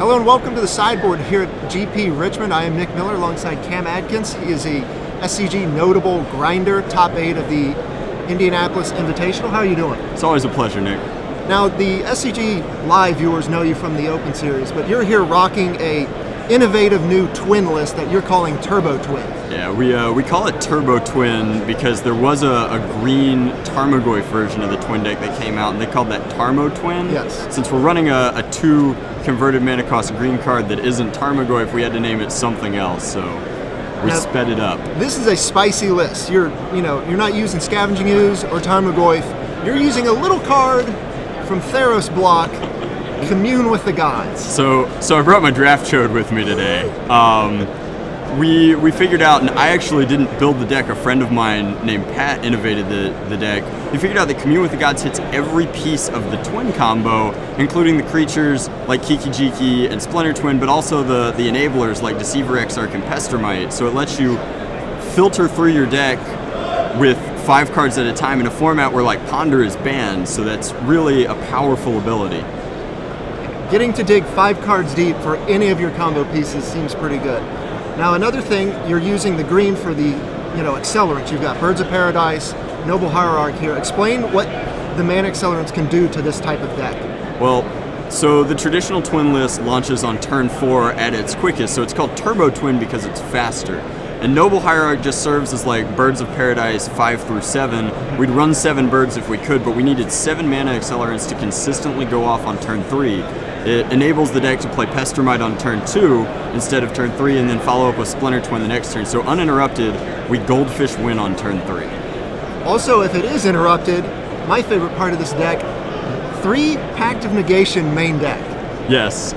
Hello and welcome to the sideboard here at GP Richmond. I am Nick Miller alongside Cam Atkins. He is a SCG notable grinder, top 8 of the Indianapolis Invitational. How are you doing? It's always a pleasure, Nick. Now, the SCG Live viewers know you from the Open Series, but you're here rocking a innovative new twin list that you're calling Turbo Twin. Yeah, we call it Turbo Twin because there was a green Tarmogoyf version of the twin deck that came out, and they called that Tarmo Twin. Yes. Since we're running a 2 converted mana cost green card that isn't Tarmogoyf, we had to name it something else, so we sped it up. This is a spicy list. You're not using Scavenging Ooze or Tarmogoyf. You're using a little card from Theros block, Commune with the Gods. So I brought my draft chode with me today. We figured out, and I actually didn't build the deck, a friend of mine named Pat innovated the deck. We figured out that Commune with the Gods hits every piece of the twin combo, including the creatures like Kiki-Jiki and Splinter Twin, but also the enablers like Deceiver, Exarch, and Pestermite. So it lets you filter through your deck with 5 cards at a time in a format where like Ponder is banned, so that's really a powerful ability. Getting to dig 5 cards deep for any of your combo pieces seems pretty good. Now another thing, you're using the green for the accelerants. You've got Birds of Paradise, Noble Hierarch here. Explain what the mana accelerants can do to this type of deck. Well, so the traditional twin list launches on turn 4 at its quickest, so it's called Turbo Twin because it's faster. And Noble Hierarch just serves as like Birds of Paradise 5 through 7. We'd run 7 birds if we could, but we needed 7 mana accelerants to consistently go off on turn 3. It enables the deck to play Pestermite on turn 2 instead of turn 3, and then follow up with Splinter Twin the next turn. So uninterrupted, we Goldfish win on turn 3. Also, if it is interrupted, my favorite part of this deck, 3 Pact of Negation main deck. Yes.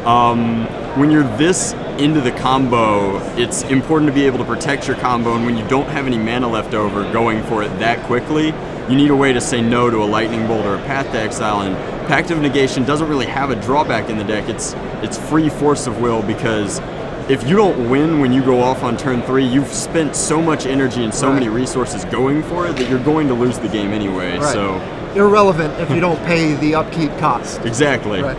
When you're this into the combo, it's important to be able to protect your combo, and when you don't have any mana left over going for it that quickly, you need a way to say no to a Lightning Bolt or a Path to Exile, and Pact of Negation doesn't really have a drawback in the deck. It's free Force of Will, because if you don't win when you go off on turn 3, you've spent so much energy and so many resources going for it that you're going to lose the game anyway. Right. So irrelevant if you don't pay the upkeep cost. Exactly. Right.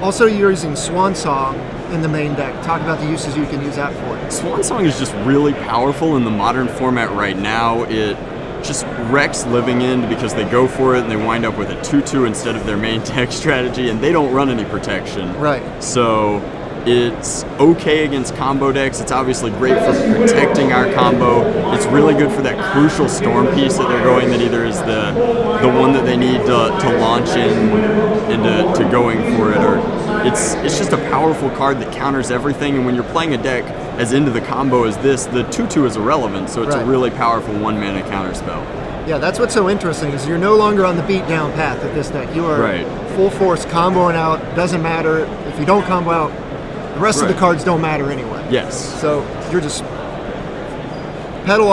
Also, you're using Swan Song in the main deck. Talk about the uses you can use that for. Swan Song is just really powerful in the modern format right now. It just wrecks Living End because they go for it and they wind up with a 2/2 instead of their main deck strategy, and they don't run any protection. Right. So it's okay against combo decks. It's obviously great for protecting our combo. It's really good for that crucial Storm piece that they're going, that either is the one that they need to launch into going for it, or it's just a powerful card that counters everything. And when you're playing a deck as into the combo as this, the 2/2 is irrelevant, so it's a really powerful 1 mana counter spell. Yeah, that's what's so interesting, is you're no longer on the beatdown path of this deck. You are full force comboing out. Doesn't matter if you don't combo out, the rest of the cards don't matter anyway. Yes. So you're just pedal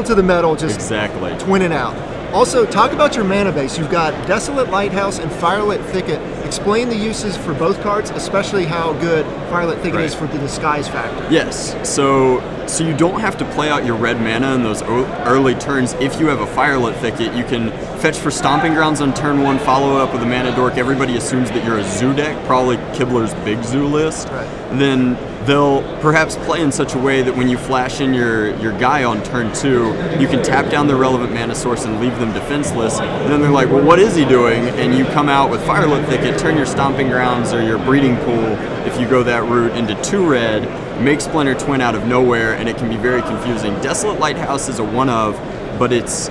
to the metal, just twinning out. Also, talk about your mana base. You've got Desolate Lighthouse and Firelit Thicket. Explain the uses for both cards, especially how good Firelit Thicket is for the disguise factor. Yes, so you don't have to play out your red mana in those early turns. If you have a Firelit Thicket, you can fetch for Stomping Grounds on turn 1, follow up with a Mana Dork. Everybody assumes that you're a zoo deck, probably Kibler's Big Zoo list. Right. Then they'll perhaps play in such a way that when you flash in your guy on turn 2, you can tap down their relevant mana source and leave them defenseless. And then they're like, well, what is he doing? And you come out with Firelit Thicket, turn your Stomping Grounds or your Breeding Pool, if you go that route, into 2 red, make Splinter Twin out of nowhere, and it can be very confusing. Desolate Lighthouse is a one-of, but it's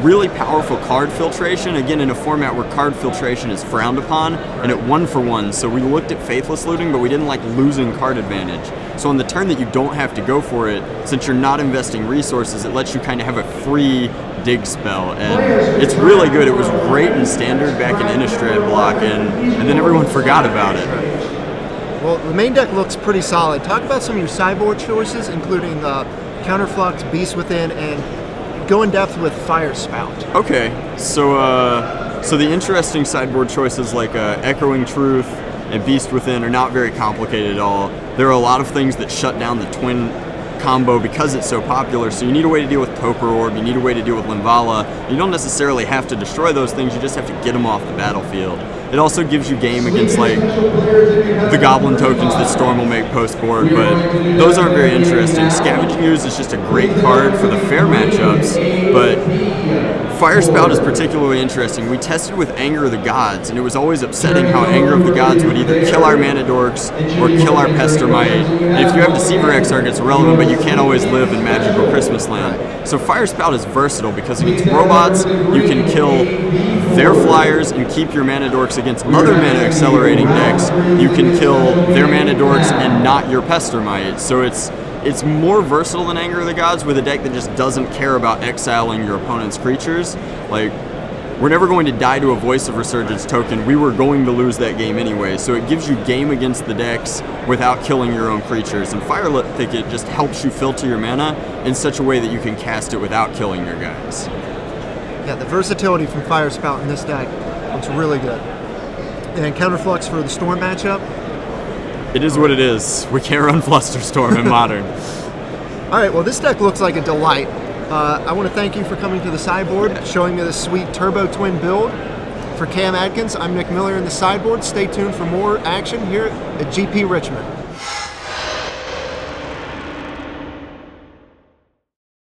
really powerful card filtration, again in a format where card filtration is frowned upon, and it 1-for-1, so we looked at Faithless Looting, but we didn't like losing card advantage. So on the turn that you don't have to go for it, since you're not investing resources, it lets you kind of have a free dig spell, and it's really good. It was great in Standard back in Innistrad block, and then everyone forgot about it. Well, the main deck looks pretty solid. Talk about some of your sideboard choices, including Counterflux, Beast Within, and go in depth with Fire Spout. Okay, so the interesting sideboard choices like Echoing Truth and Beast Within are not very complicated at all. There are a lot of things that shut down the twin combo because it's so popular, so you need a way to deal with Poker Orb, you need a way to deal with Limvala. You don't necessarily have to destroy those things, you just have to get them off the battlefield. It also gives you game against like the Goblin tokens that Storm will make post board, but those aren't very interesting. Scavenging Ooze is just a great card for the fair matchups, but Fire Spout is particularly interesting. We tested with Anger of the Gods, and it was always upsetting how Anger of the Gods would either kill our Mana Dorks or kill our Pestermite. And if you have Deceiver Exarch, it's relevant, but you can't always live in Magical Christmas Land. So Fire Spout is versatile because against robots, you can kill their flyers and keep your Mana Dorks. Against other Mana Accelerating decks, you can kill their Mana Dorks and not your Pestermite. So it's more versatile than Anger of the Gods with a deck that just doesn't care about exiling your opponent's creatures. Like, we're never going to die to a Voice of Resurgence token. We were going to lose that game anyway, so it gives you game against the decks without killing your own creatures. And Firelit Thicket just helps you filter your mana in such a way that you can cast it without killing your guys. Yeah, the versatility from Fire Spout in this deck looks really good. And Counterflux for the Storm matchup. It is what it is. We can't run Flusterstorm in Modern. All right, well, this deck looks like a delight. I want to thank you for coming to the sideboard, showing me this sweet Turbo Twin build. For Cam Atkins, I'm Nick Miller in the sideboard. Stay tuned for more action here at GP Richmond.